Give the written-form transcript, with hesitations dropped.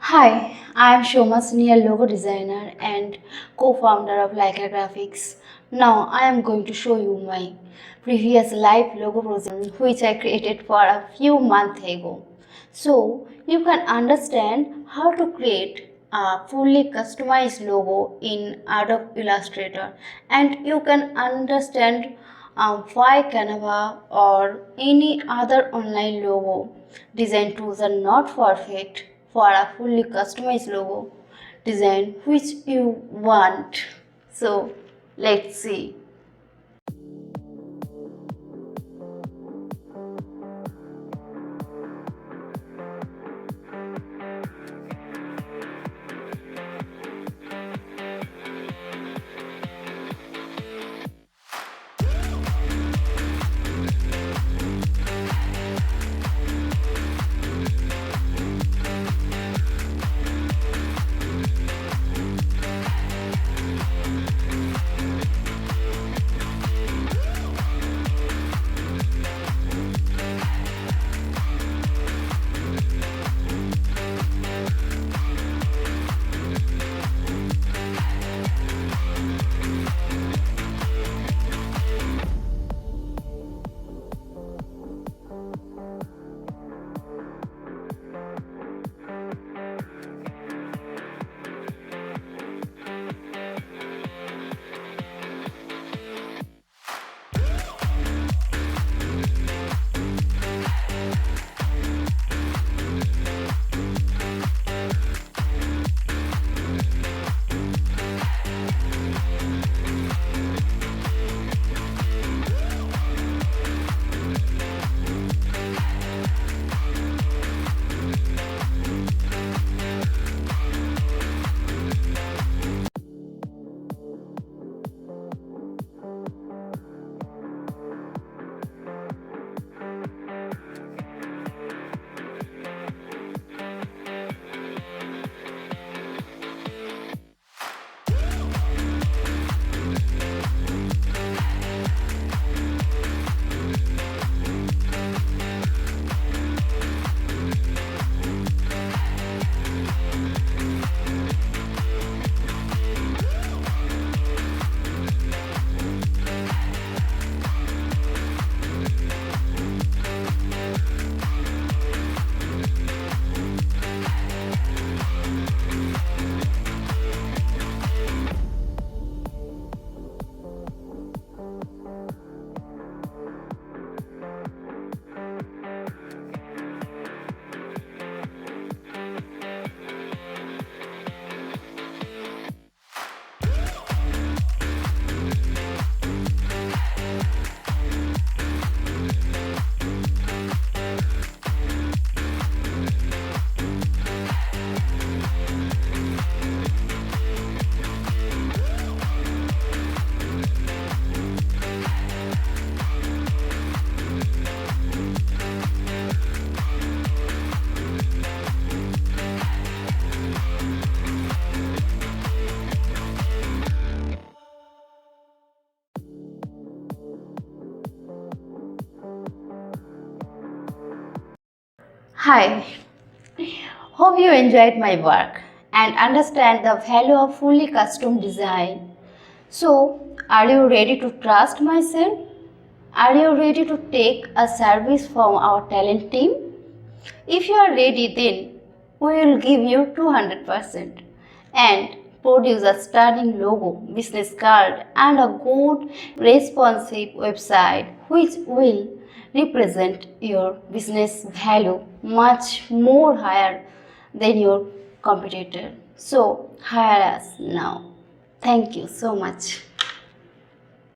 Hi, I am Shoma, senior logo designer and co-founder of Likerrgraphicz. Now I am going to show you my previous live logo project which I created for a few months ago. So you can understand how to create a fully customized logo in Adobe Illustrator, and you can understand why Canva or any other online logo design tools are not perfect for a fully customized logo design which you want. So let's see. Hi, hope you enjoyed my work and understand the value of fully custom design. So, are you ready to trust myself? Are you ready to take a service from our talent team? If you are ready, then we will give you 200% and produce a stunning logo, business card, and a good responsive website which will represent your business value much more higher than your competitor. So hire us now. Thank you so much.